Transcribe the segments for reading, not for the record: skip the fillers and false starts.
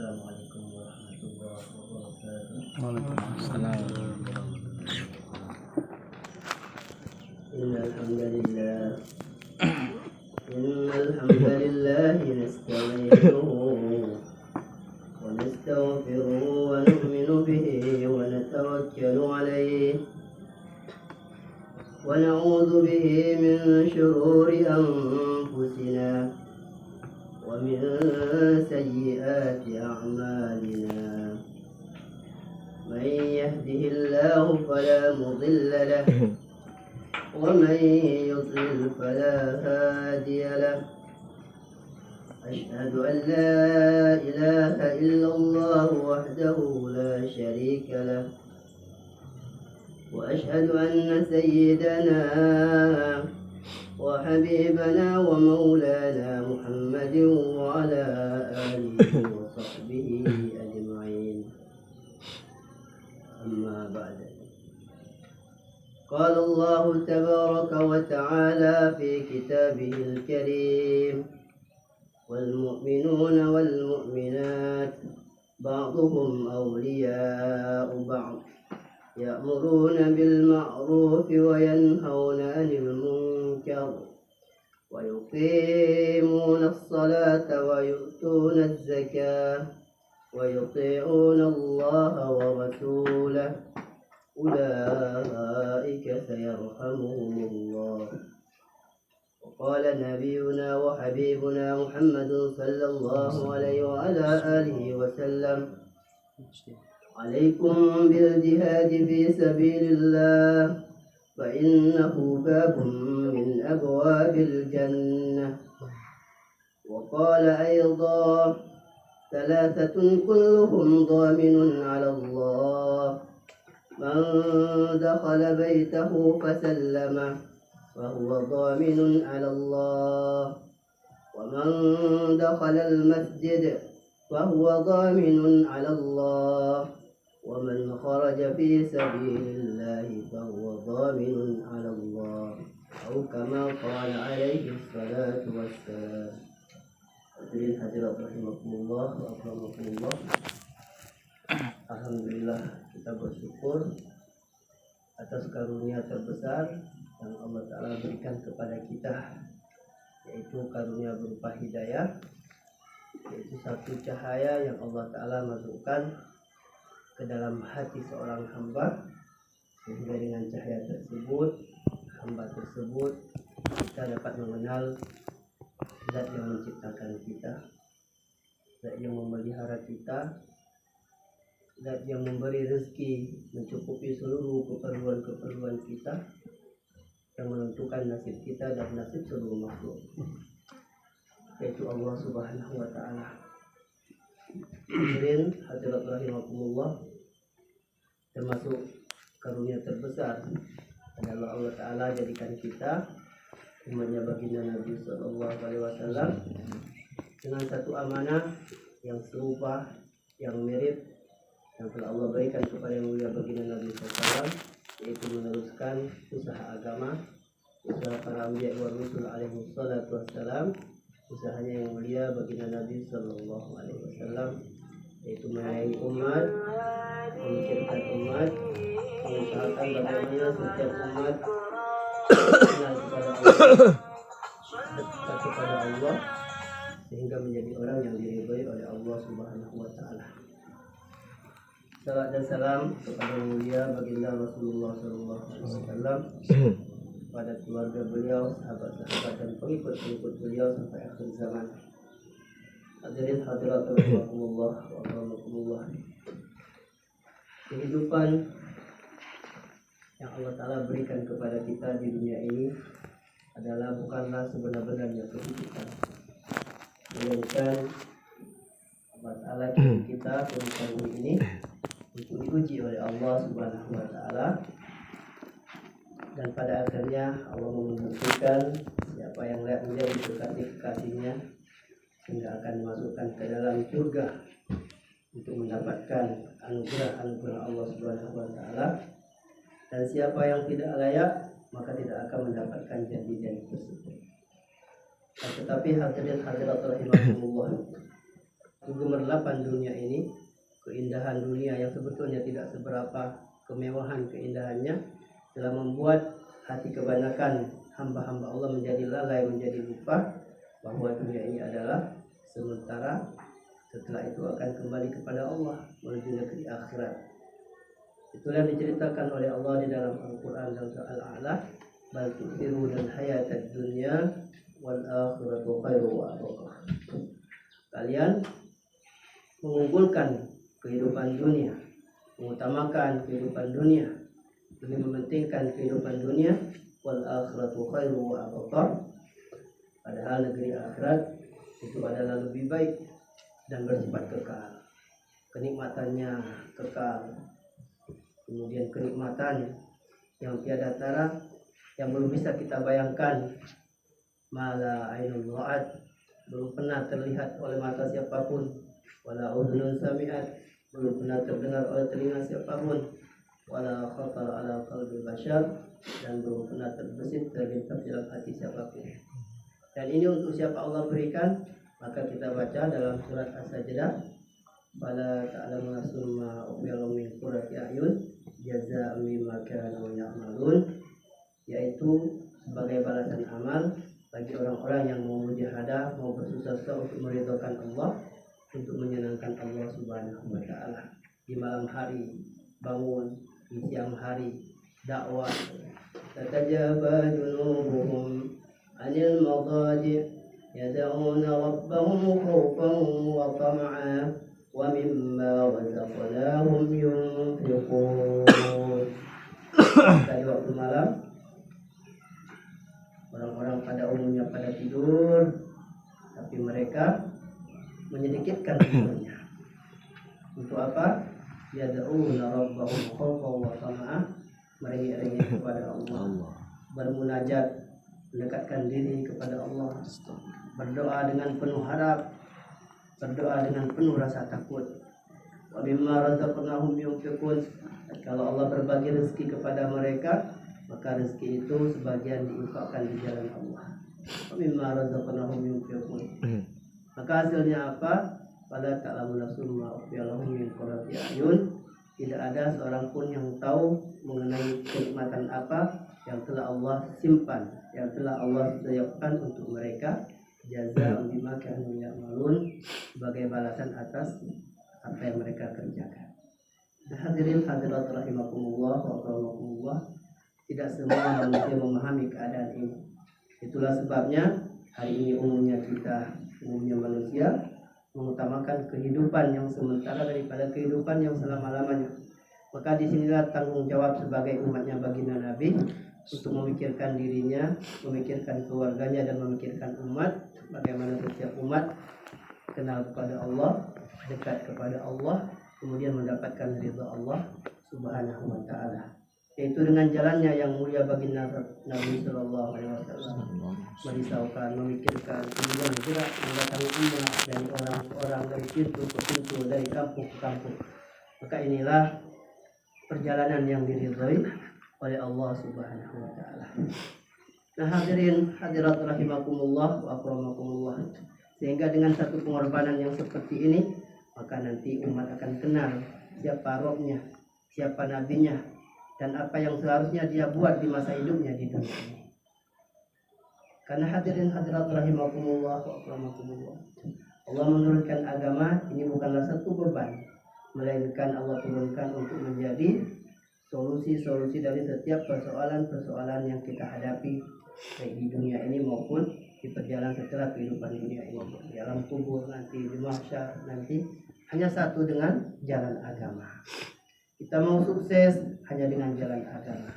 Assalamualaikum warahmatullahi wabarakatuh. Waalaikumsalam. Innal hamdalillah nasta'inuhu wa nastaghfiruhu wa nu'minu bihi wa natawakkalu alayhi wa na'udzu bihi min shururi anfusina wa min sayyiati a'malina. Man yahdihillahu fala mudilla lahu ومن يضلل فلا هادي له. أشهد أن لا إله إلا الله وحده لا شريك له وأشهد أن سيدنا وحبيبنا ومولانا محمد وعلى آله وصحبه أجمعين. أما بعد، قال الله تبارك وتعالى في كتابه الكريم: والمؤمنون والمؤمنات بعضهم أولياء بعض يأمرون بالمعروف وينهون عن المنكر ويقيمون الصلاة ويؤتون الزكاة ويطيعون الله ورسوله أولئك سيرحمهم الله. وقال نبينا وحبيبنا محمد صلى الله عليه وعلى آله وسلم: عليكم بالجهاد في سبيل الله فإنه باب من أبواب الجنة. وقال أيضا: ثلاثة كلهم ضامن على الله: من دخل بيته فسلم فهو ضامن على الله، ومن دخل المسجد فهو ضامن على الله، ومن خرج في سبيل الله فهو ضامن على الله، أو كما قال عليه الصلاة والسلام. Hadirin hadirat rahimakumullah wa akramakumullah. Alhamdulillah, kita bersyukur atas karunia terbesar yang Allah Ta'ala berikan kepada kita, yaitu karunia berupa hidayah, yaitu satu cahaya yang Allah Ta'ala masukkan ke dalam hati seorang hamba, sehingga dengan cahaya tersebut, hamba tersebut kita dapat mengenal Zat yang menciptakan kita, Zat yang memelihara kita, Zat yang memberi rezeki mencukupi seluruh keperluan kita, yang menentukan nasib kita dan nasib seluruh makhluk, yaitu Allah Subhanahu wa Ta'ala. Hadirin hadirat rahimakumullah, termasuk karunia terbesar adalah Allah Ta'ala jadikan kita umatnya baginda Nabi Sallallahu Alaihi Wasallam dengan satu amanah yang serupa, yang mirip yang telah Allah berikan kepada yang mulia baginda Nabi SAW, yaitu meneruskan usaha agama, usaha para anbiya wa rusul alaihi salatu wassalam, usahanya yang mulia baginda Nabi Sallallahu Alaihi Wasallam, yaitu menyayangi umat, memikirkan umat, mengusahakan bagaimana setiap umat kenal kepada Allah sehingga menjadi orang yang diridhai oleh Allah Subhanahu wa Ta'ala. Salam dan salam kepada yang mulia baginda Rasulullah Sallallahu Alaihi Wasallam, pada keluarga beliau, sahabat-sahabat dan pengikut-pengikut beliau sampai akhir zaman. Hadirin hadirat rahimakumullah wa akramakumullah. Kehidupan yang Allah Ta'ala berikan kepada kita di dunia ini adalah bukanlah sebenar-benarnya kehidupan, melainkan Allah Ta'ala kita berikan ini untuk diuji oleh Allah Subhanahu wa Ta'ala, dan pada akhirnya Allah membuktikan siapa yang layak menjadi kekasih-kekasihnya sehingga akan dimasukkan ke dalam surga untuk mendapatkan anugerah-anugerah Allah Subhanahu wa Ta'ala, dan siapa yang tidak layak maka tidak akan mendapatkan janji-janji tersebut. Tetapi hadirin hadirat rahimakumullah, kegemerlapan dunia ini, keindahan dunia yang sebetulnya tidak seberapa kemewahan keindahannya, telah membuat hati kebanyakan hamba-hamba Allah menjadi lalai, menjadi lupa bahwa dunia ini adalah sementara. Setelah itu akan kembali kepada Allah menuju negeri akhirat. Itulah yang diceritakan oleh Allah di dalam Al-Quran dalam surah Al-A'la, bal tu'thirunal hayatad dunya wal akhiratu khairu wa abqa. Kalian mengunggulkan kehidupan dunia, mengutamakan kehidupan dunia, lebih mementingkan kehidupan dunia, wal akhiratu khairu wa abqa. Padahal negeri akhirat itu adalah lebih baik dan bersifat kekal. Kenikmatannya kekal. Kemudian kenikmatan yang tiada tara, yang belum bisa kita bayangkan. Mala ainun ra'at, belum pernah terlihat oleh mata siapapun. Wala udhunun sami'at, belum pernah terdengar oleh telinga siapapun. Wala khatar ala qalbi bashar, dan belum pernah terbesit terlintas dalam hati siapapun. Dan ini untuk siapa Allah berikan, maka kita baca dalam surat As-Sajdah, bala ta'lamu summa ukhbirahum min qurrati a'yun jazaa'an bima kanu ya'malun, yaitu sebagai balasan amal bagi orang-orang yang mau mujahadah, mau bersusah-susah untuk meridhokan Allah, untuk menyenangkan Allah Subhanahu wa taala. Di malam hari bangun, di siang hari dakwah. Tatajaba junubuhum 'anil madaji' yad'una rabbahum khawfan wa tama'an wa mimma razaqnahum yunfiqun. Tadi waktu malam orang-orang pada umumnya pada tidur, tapi mereka menyedikitkan tidurnya. Untuk apa? Yad'una rabbahum khawfan wa tama'an, merengek-rengek kepada Allah, bermunajat, mendekatkan diri kepada Allah, berdoa dengan penuh harap, berdoa dengan penuh rasa takut. Wa mimma razaqnahum yunfiqun, kalau Allah berbagi rezeki kepada mereka, maka rezeki itu sebagian diinfakkan di jalan Allah. Wa mimma razaqnahum yunfiqun. Maka hasilnya apa? Pada ta'lamu nafsum ma ukhfiya lahum min qurrati a'yun. Tidak ada seorang pun yang tahu mengenai kenikmatan apa yang telah Allah simpan, yang telah Allah siapkan untuk mereka, jazaa'an bima kanu ya'malun, sebagai balasan atas apa yang mereka kerjakan. Nah, hadirin hadirat rahimakumullah wa rahimakumullah, tidak semua manusia memahami keadaan ini. Itulah sebabnya hari ini umumnya manusia mengutamakan kehidupan yang sementara daripada kehidupan yang selama-lamanya. Maka disinilah tanggung jawab sebagai umatnya baginda Nabi untuk memikirkan dirinya, memikirkan keluarganya, dan memikirkan umat. Bagaimana setiap umat kenal kepada Allah, dekat kepada Allah, kemudian mendapatkan ridha Allah Subhanahu wa taala. Yaitu dengan jalannya yang mulia baginda Nabi sallallahu alaihi wasallam, merisaukan, memikirkan, kemudian gerak mendatangi umat dari orang-orang, dari pintu ke pintu, dari kampung ke kampung. Maka inilah perjalanan yang diridhoi oleh Allah Subhanahu wa taala. Nah, hadirin hadirat rahimakumullah wa akramakumullah, sehingga dengan satu pengorbanan yang seperti ini, maka nanti umat akan kenal siapa rohnya, siapa nabinya, dan apa yang seharusnya dia buat di masa hidupnya di dunia ini. Karena hadirin hadirat rahimakumullah wa akramakumullah, Allah menurunkan agama ini bukanlah satu beban, melainkan Allah turunkan untuk menjadi solusi-solusi dari setiap persoalan-persoalan yang kita hadapi, baik di dunia ini maupun di perjalanan setelah kehidupan dunia ini, di alam kubur nanti, di mahsyar nanti. Hanya satu, dengan jalan agama. Kita mau sukses hanya dengan jalan agama.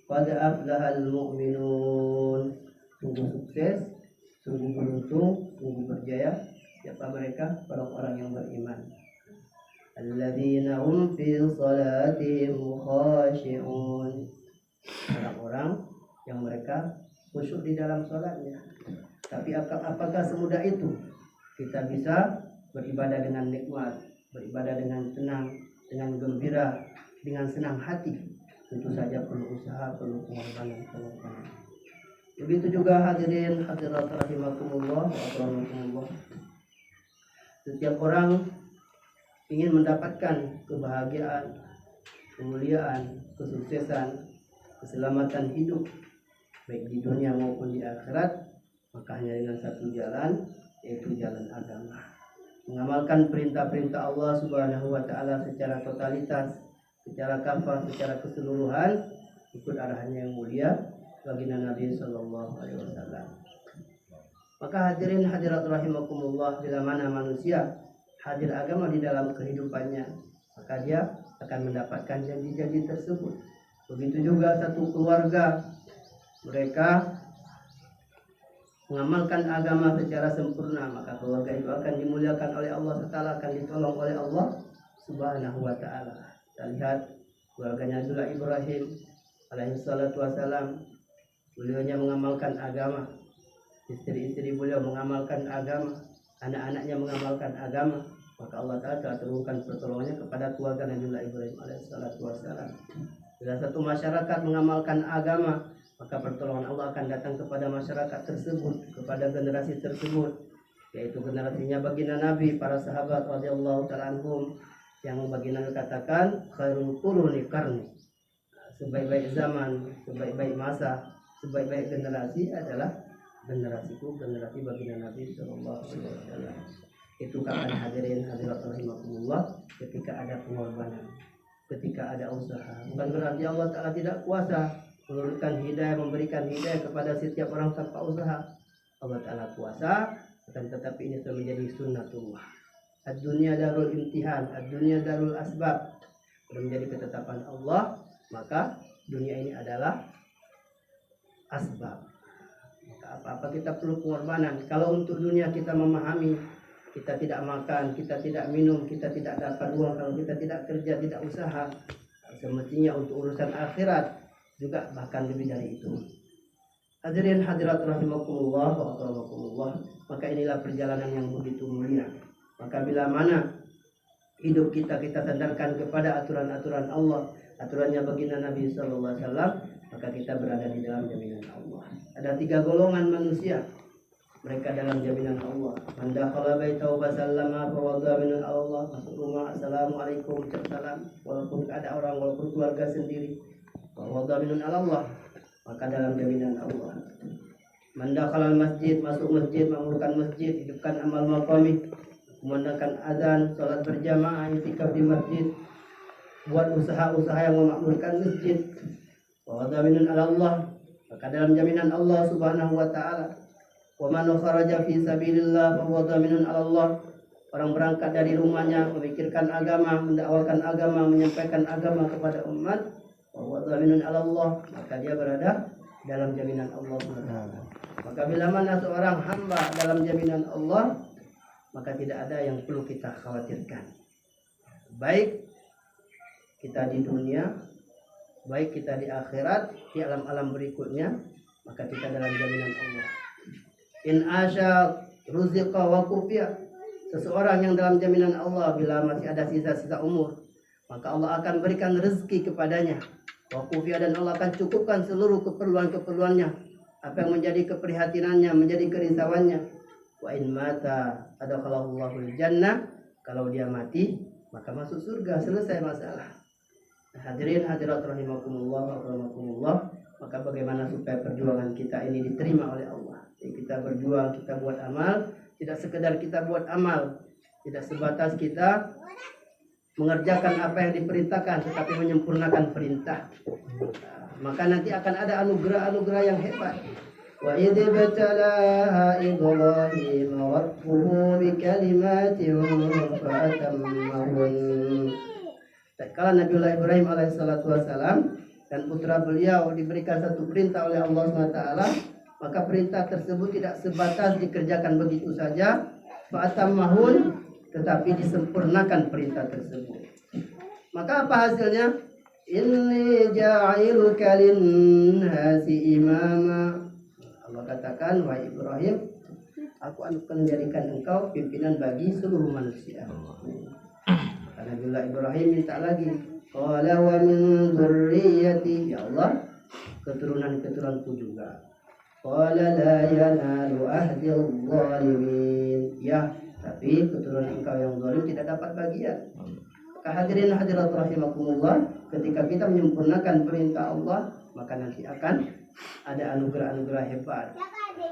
Qad aflahal mu'minun, sungguh sukses, sungguh beruntung, sungguh berjaya siapa mereka? Orang-orang yang beriman. Alladzina hum fi salatihim khashi'un, orang-orang yang mereka khusyuk di dalam salatnya. Tapi apakah semudah itu kita bisa beribadah dengan nikmat, beribadah dengan tenang, dengan gembira, dengan senang hati? Tentu saja perlu usaha, perlu pengorbanan. Begitu juga hadirin hadirat rahimakumullah wa akramakumullah, Setiap orang ingin mendapatkan kebahagiaan, kemuliaan, kesuksesan, keselamatan hidup baik di dunia maupun di akhirat, maka hanya dengan satu jalan, yaitu jalan agama. Mengamalkan perintah-perintah Allah Subhanahu wa taala secara totalitas, secara kafah, secara keseluruhan, ikut arahannya yang mulia baginda Nabi sallallahu alaihi wasallam. Maka hadirin hadirat rahimakumullah, bila mana manusia hadir agama di dalam kehidupannya, maka dia akan mendapatkan janji-janji tersebut. Begitu juga satu keluarga, mereka mengamalkan agama secara sempurna, maka keluarga itu akan dimuliakan oleh Allah Ta'ala, akan ditolong oleh Allah Subhanahu wa Ta'ala. Kita lihat keluarganya Nabi Ibrahim alaihi salatu wassalam, beliaunya mengamalkan agama, istri-istri beliau mengamalkan agama, anak-anaknya mengamalkan agama, maka Allah Ta'ala telah turunkan pertolongannya kepada keluarga Nabi Ibrahim alaihi salatu wassalam. Bila satu masyarakat mengamalkan agama, maka pertolongan Allah akan datang kepada masyarakat tersebut, kepada generasi tersebut, yaitu generasinya baginda Nabi, para sahabat radhiyallahu ta'ala anhum, yang baginda katakan khairul quruni qarni, sebaik-baik zaman, sebaik-baik masa, sebaik-baik generasi adalah generasiku, generasi baginda Nabi sallallahu alaihi wasallam. Itu kapan hadirin hadirat rahimakumullah, ketika ada pengorbanan, ketika ada usaha. Bukan berarti Allah Ta'ala tidak kuasa menurunkan hidayah, memberikan hidayah kepada setiap orang tanpa usaha. Allah Ta'ala kuasa, akan tetapi ini sudah menjadi sunnatullah. Ad-dunya darul imtihan, ad-dunya darul asbab. Sudah menjadi ketetapan Allah, maka dunia ini adalah asbab. Maka apa-apa kita perlu pengorbanan. Kalau untuk dunia kita memahami, kita tidak makan, kita tidak minum, kita tidak dapat uang, kalau kita tidak kerja, tidak usaha, semestinya untuk urusan akhirat juga bahkan lebih dari itu. Hadirin hadirat rahimakumullah wa akramakumullah, maka inilah perjalanan yang begitu mulia. Maka bila mana hidup kita sandarkan kepada aturan-aturan Allah, aturannya baginda Nabi sallallahu alaihi wasallam, maka kita berada di dalam jaminan Allah. Ada 3 golongan manusia, mereka dalam jaminan Allah. Man dakhala baitahu fasallama fa wadha min Allah, masuk rumah assalamualaikum, salam, walaupun ada orang, walaupun keluarga sendiri, fa wadha min Allah, maka dalam jaminan Allah. Man dakhala masjid, masuk masjid, mengamalkan masjid, hidupkan amal maqami, memandangkan azan, salat berjamaah, itikaf di masjid, buat usaha-usaha yang memakmurkan masjid, fa wadha min Allah, maka dalam jaminan Allah Subhanahu wa taala. Wa man kharaja fi sabilillah fa huwa dhaminun 'ala Allah. Orang berangkat dari rumahnya memikirkan agama, mendakwakan agama, menyampaikan agama kepada umat, fa huwa dhaminun 'ala Allah, maka dia berada dalam jaminan Allah Subhanahu. Maka bila mana seorang hamba dalam jaminan Allah, maka tidak ada yang perlu kita khawatirkan. Baik kita di dunia, baik kita di akhirat, di alam-alam berikutnya, maka kita dalam jaminan Allah. In asya ruziqa wa kufiya. Seseorang yang dalam jaminan Allah, bila masih ada sisa-sisa umur, maka Allah akan berikan rezeki kepadanya. Wa kufiya, dan Allah akan cukupkan seluruh keperluan-keperluannya, apa yang menjadi keprihatinannya, menjadi kerisauannya. Wa in mata adakhalahu Allahul jannah. Kalau dia mati, maka masuk surga, selesai masalah. Hadirin hadirat rahimakumullah wa rahmakumullah, maka bagaimana supaya perjuangan kita ini diterima oleh Allah? Jadi kita berjuang, kita buat amal, tidak sekedar kita buat amal, tidak sebatas kita mengerjakan apa yang diperintahkan, tetapi menyempurnakan perintah. Maka nanti akan ada anugerah-anugerah yang hebat. Wa idh batala Ibrahim rabbuhu bikalimatin fa atammahun. Tatkala Nabiullah Ibrahim alaihissalatu wassalam dan putra beliau diberikan satu perintah oleh Allah SWT, maka perintah tersebut tidak sebatas dikerjakan begitu saja, fa atammahun, tetapi disempurnakan perintah tersebut. Maka apa hasilnya? Inni ja'iluka lin-nasi imama. Allah katakan, wahai Ibrahim, aku akan menjadikan engkau pimpinan bagi seluruh manusia. Karena Nabiullah Ibrahim minta lagi, qala wa min dzurriyyati, ya Allah, keturunan-keturunanku juga. Qala la yanalu ahdi adh-dhalimin. Ya, tapi keturunan engkau yang zalim tidak dapat bagian. Hadirin hadirat rahimakumullah, ketika kita menyempurnakan perintah Allah, maka nanti akan ada anugerah-anugerah hebat.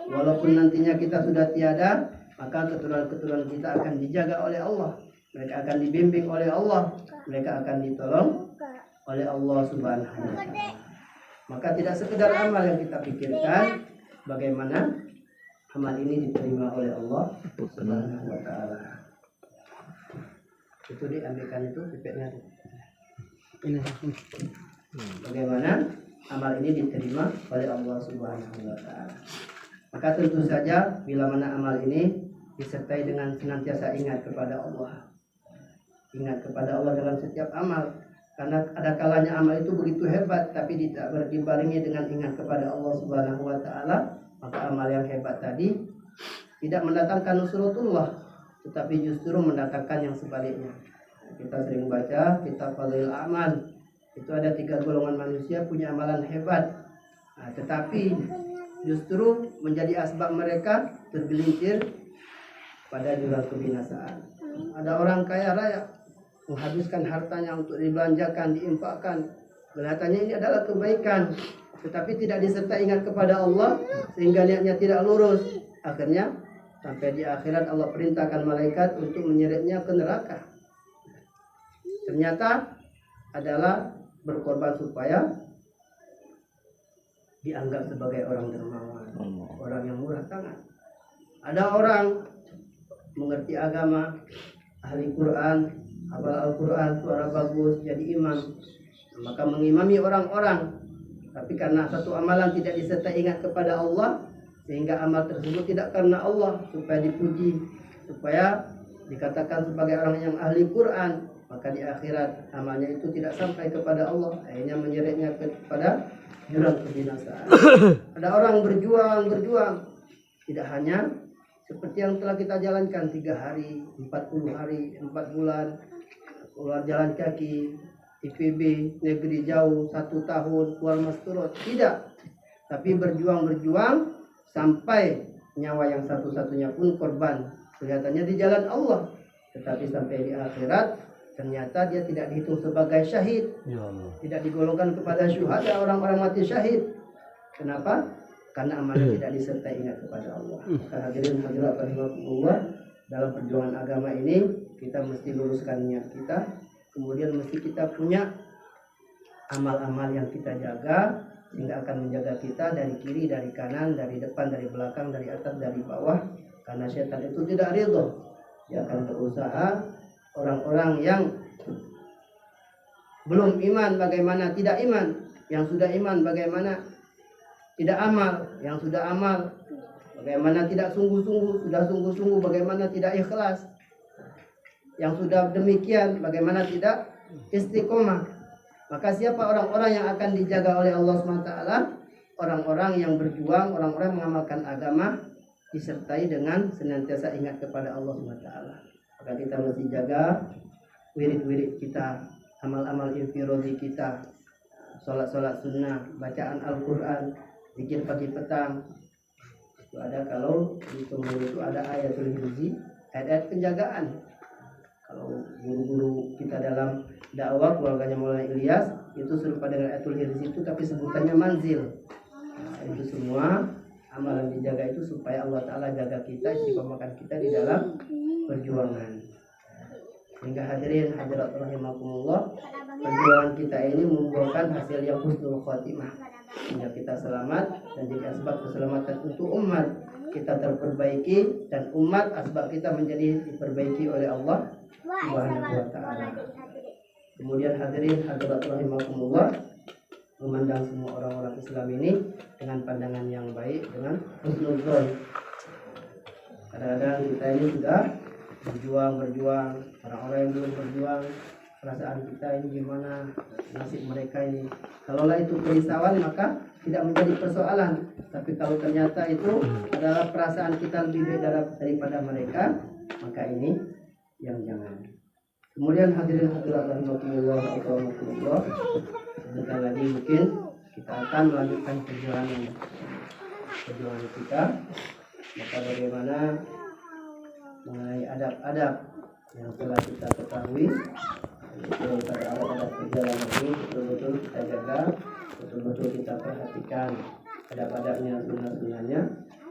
Walaupun nantinya kita sudah tiada, maka keturunan-keturunan kita akan dijaga oleh Allah. Mereka akan dibimbing oleh Allah. Mereka akan ditolong oleh Allah Subhanahu wa Ta'ala. Maka tidak sekedar amal yang kita pikirkan, bagaimana amal ini diterima oleh Allah Subhanahu wa Ta'ala. Itu diambilkan itu pipetnya. Ini. Bagaimana amal ini diterima oleh Allah Subhanahu wa Ta'ala. Maka tentu saja bila mana amal ini disertai dengan senantiasa ingat kepada Allah. Ingat kepada Allah dalam setiap amal. Karena ada kalanya amal itu begitu hebat tapi tidak dibarengi dengan ingat kepada Allah Subhanahu wa Ta'ala, maka amal yang hebat tadi tidak mendatangkan nusratullah, tetapi justru mendatangkan yang sebaliknya. Kita sering baca kitab Fadhil Amal, itu ada 3 golongan manusia punya amalan hebat, tetapi justru menjadi asbab mereka tergelincir pada jurang kebinasaan. Ada orang kaya raya menghabiskan hartanya untuk dibelanjakan, diinfakkan, kelihatannya ini adalah kebaikan, tetapi tidak disertai ingat kepada Allah sehingga niatnya tidak lurus. Akhirnya sampai di akhirat Allah perintahkan malaikat untuk menyeretnya ke neraka. Ternyata adalah berkorban supaya dianggap sebagai orang dermawan, orang yang murah tangan. Ada orang mengerti agama, ahli Quran, hafal Al-Quran, suara bagus, jadi imam, maka mengimami orang-orang. Tapi karena satu amalan tidak disertai ingat kepada Allah, sehingga amal tersebut tidak karena Allah, supaya dipuji, supaya dikatakan sebagai orang yang ahli Quran, maka di akhirat amalnya itu tidak sampai kepada Allah, akhirnya menyeretnya kepada jurang kebinasaan. Ada orang berjuang, tidak hanya seperti yang telah kita jalankan 3 hari, 40 hari, 4 bulan, keluar jalan kaki, IPB, negeri jauh, 1 tahun, keluar masturut, tidak. Tapi berjuang sampai nyawa yang satu-satunya pun korban. Kelihatannya di jalan Allah, tetapi sampai di akhirat ternyata dia tidak dihitung sebagai syahid, tidak digolongkan kepada syuhada, orang-orang mati syahid. Kenapa? Karena amalnya tidak disertai ingat kepada Allah. Hadirin hadirat rahimakumullah, dalam perjuangan agama ini kita mesti luruskan niat kita, kemudian mesti kita punya amal-amal yang kita jaga sehingga akan menjaga kita dari kiri, dari kanan, dari depan, dari belakang, dari atas, dari bawah. Karena setan itu tidak ridho, dia akan berusaha orang-orang yang belum iman bagaimana tidak iman, yang sudah iman bagaimana tidak amal, yang sudah amal bagaimana tidak sungguh-sungguh, sudah sungguh-sungguh bagaimana tidak ikhlas, yang sudah demikian bagaimana tidak istiqomah. Maka siapa orang-orang yang akan dijaga oleh Allah SWT? Orang-orang yang berjuang, orang-orang mengamalkan agama disertai dengan senantiasa ingat kepada Allah SWT. Maka kita mesti jaga wirid-wirid kita, amal-amal infirodi kita, sholat-sholat sunnah, bacaan Al-Quran, zikir pagi petang. Itu ada, kalau di sumber itu ada ayatul hirzi, ayat-ayat penjagaan. Kalau guru-guru kita dalam dakwah, keluarganya Maulana Ilyas, itu serupa dengan ayatul hirzi itu, tapi sebutannya manzil. Nah, itu semua amalan dijaga itu supaya Allah Ta'ala jaga kita, istiqomahkan kita di dalam perjuangan. Sehingga hadirin hadirat rahimakumullah, perjuangan kita ini membuahkan hasil yang husnul khotimah, sehingga kita selamat dan jadi asbab keselamatan untuk umat kita terperbaiki, dan umat asbab kita menjadi diperbaiki oleh Allah Subhanahu wa Ta'ala. Kemudian hadirin hadirat rahimakumullah, memandang semua orang-orang Islam ini dengan pandangan yang baik, dengan husnuzon. Kadang-kadang kita ini sudah berjuang, orang-orang yang belum berjuang, perasaan kita ini gimana, nasib mereka ini. Kalaulah itu kerisauan maka tidak menjadi persoalan. Tapi kalau ternyata itu adalah perasaan kita lebih baik daripada mereka, maka ini yang jangan. Kemudian hadirin hadirat rahimakumullah, sebentar lagi mungkin kita akan melanjutkan perjuangan kita. Maka bagaimana mengenai adab-adab yang telah kita ketahui. Itu pada adab-adab perjalanan ini betul-betul kita jaga, betul-betul kita perhatikan adab-adabnya, sunnah-sunnahnya,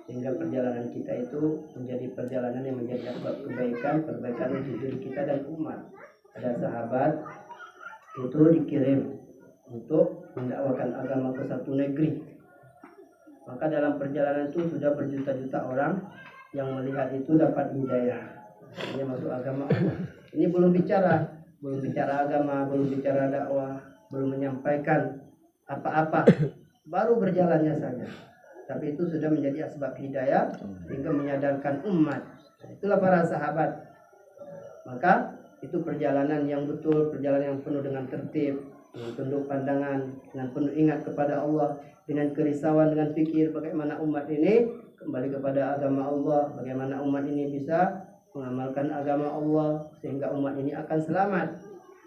sehingga perjalanan kita itu menjadi perjalanan yang menjadi sebab perbaikan untuk diri kita dan umat. Ada sahabat itu dikirim untuk mendakwakan agama ke satu negeri. Maka dalam perjalanan itu sudah berjuta-juta orang yang melihat itu dapat hidayah, ini masuk agama Allah. Ini belum bicara agama, belum bicara dakwah, belum menyampaikan apa-apa, baru berjalannya saja. Tapi itu sudah menjadi asbab hidayah hingga menyadarkan umat. Itulah para sahabat. Maka itu perjalanan yang betul, perjalanan yang penuh dengan tertib, dengan tunduk pandangan, dengan penuh ingat kepada Allah, dengan kerisauan, dengan fikir bagaimana umat ini kembali kepada agama Allah, bagaimana umat ini bisa mengamalkan agama Allah sehingga umat ini akan selamat.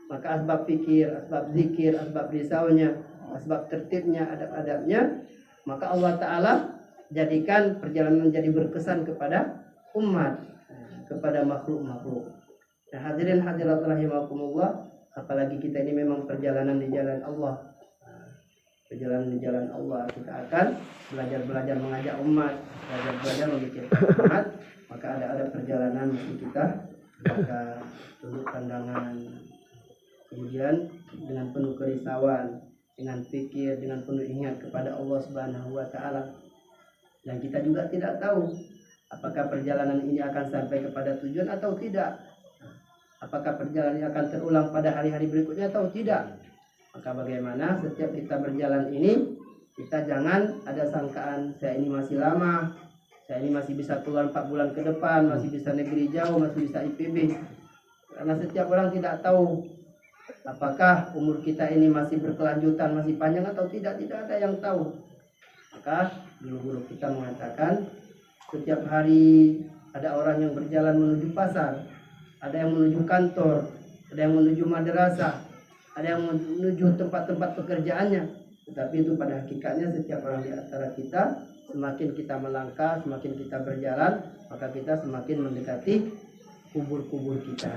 Maka asbab fikir, asbab zikir, asbab risaunya, asbab tertibnya, adab-adabnya, maka Allah Ta'ala jadikan perjalanan menjadi berkesan kepada umat, kepada makhluk-makhluk. Nah, hadirin hadirat rahimakumullah, apalagi kita ini memang perjalanan di jalan Allah. Perjalanan di jalan Allah, kita akan belajar mengajak umat, belajar memikirkan umat. Maka ada perjalanan mesti kita jaga, tunduk pandangan, kemudian dengan penuh kerisauan, dengan pikir, dengan penuh ingat kepada Allah Subhanahu wa Ta'ala. Dan kita juga tidak tahu apakah perjalanan ini akan sampai kepada tujuan atau tidak, apakah perjalanan ini akan terulang pada hari-hari berikutnya atau tidak. Maka bagaimana setiap kita berjalan ini, kita jangan ada sangkaan saya ini masih lama, saya ini masih bisa keluar 4 bulan ke depan, masih bisa negeri jauh, masih bisa IPB. Karena setiap orang tidak tahu apakah umur kita ini masih berkelanjutan, masih panjang atau tidak ada yang tahu. Maka guru-guru kita mengatakan setiap hari ada orang yang berjalan menuju pasar, ada yang menuju kantor, ada yang menuju madrasah, ada yang menuju tempat-tempat pekerjaannya. Tetapi itu pada hakikatnya setiap orang di antara kita, semakin kita melangkah, semakin kita berjalan, maka kita semakin mendekati kubur-kubur kita.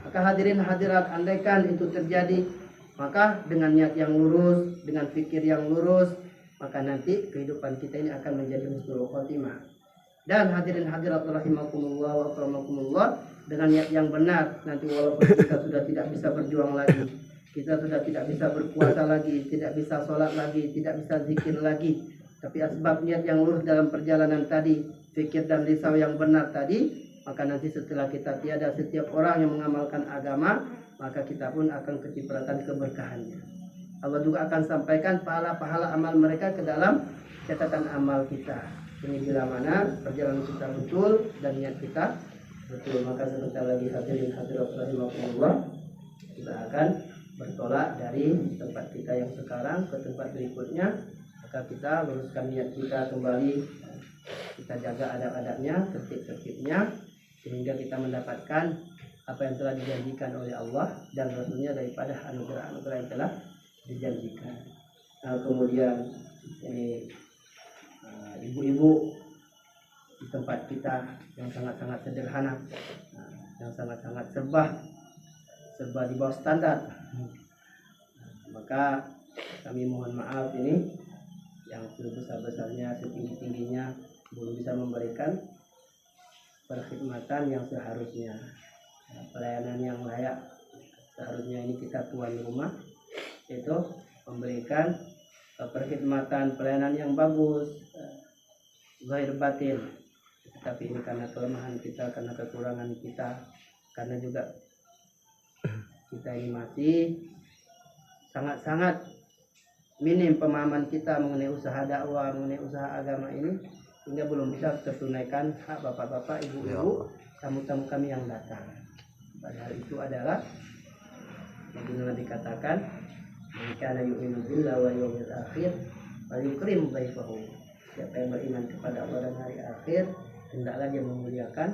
Maka hadirin hadirat, andaikan itu terjadi, maka dengan niat yang lurus, dengan fikir yang lurus, maka nanti kehidupan kita ini akan menjadi husnul khotimah. Dan hadirin hadirat rahimakumullah wa akramakumullah, dengan niat yang benar, nanti walaupun kita sudah tidak bisa berjuang lagi, kita sudah tidak bisa berpuasa lagi, tidak bisa sholat lagi, tidak bisa zikir lagi, tapi asbab niat yang lurus dalam perjalanan tadi, fikir dan risau yang benar tadi, maka nanti setelah kita tiada, setiap orang yang mengamalkan agama, maka kita pun akan kecipratan keberkahannya. Allah juga akan sampaikan pahala-pahala amal mereka ke dalam catatan amal kita. Ini bila mana perjalanan kita betul dan niat kita betul. Maka sebentar lagi hadirin hadirat rahimakumullah, kita akan bertolak dari tempat kita yang sekarang ke tempat berikutnya. Maka kita luruskan niat kita kembali, kita jaga adab-adabnya, tertib-tertibnya, sehingga kita mendapatkan apa yang telah dijanjikan oleh Allah dan Rasulnya daripada anugerah-anugerah yang telah dijanjikan. Nah, kemudian ini ibu-ibu di tempat kita yang sangat-sangat sederhana, yang sangat-sangat serba di bawah standar, maka kami mohon maaf ini yang sebesar-besarnya, setinggi-tingginya belum bisa memberikan perkhidmatan yang seharusnya, pelayanan yang layak. Seharusnya ini kita tuan rumah itu memberikan perkhidmatan, pelayanan yang bagus, zahir batin. Tapi ini karena kelemahan kita, karena kekurangan kita, karena juga kita ini masih sangat-sangat minim pemahaman kita mengenai usaha dakwah, mengenai usaha agama ini, sehingga belum bisa tertunaikan hak bapak-bapak, ibu-ibu, tamu-tamu kami yang datang. Padahal itu adalah yang dikatakan, "Kana yu'minu billahi wal yawmil akhir wa yukrim dhaifahu." Siapa yang beriman kepada Allah dan hari akhir, hendaklah dia memuliakan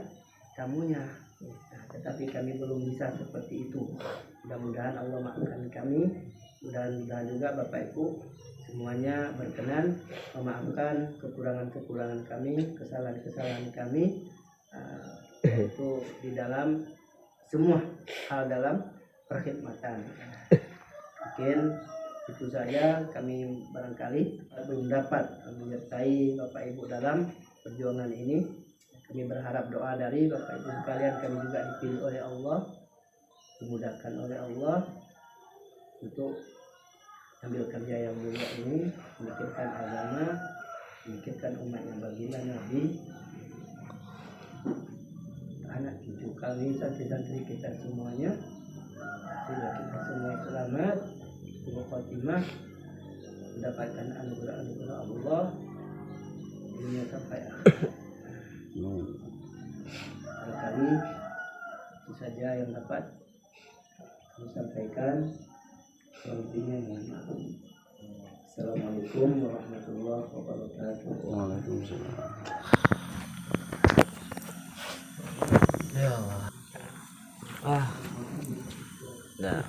tamunya. Nah, tetapi kami belum bisa seperti itu. Mudah-mudahan Allah maafkan kami. Mudah-mudahan juga Bapak Ibu semuanya berkenan memaafkan kekurangan-kekurangan kami, kesalahan-kesalahan kami. itu di dalam semua hal dalam perkhidmatan. Mungkin itu saja, kami barangkali mendapat menyertai Bapak Ibu dalam perjuangan ini. Kami berharap doa dari Bapak Ibu sekalian, kami juga dipilih oleh Allah, dimudahkan oleh Allah untuk ambil kerja yang mulia ini, memikirkan agama, memikirkan umat yang baginda Nabi, anak cucu kami, santri-santri kita semuanya, sehingga kita semua selamat, husnul khotimah, mendapatkan anugerah-anugerah Allah dunia sampai akhir. Barangkali itu saja yang dapat kami sampaikan. Selebihnya mohon maaf. Assalamualaikum warahmatullahi wabarakatuh. Waalaikumsalam. Ya Allah. Nah.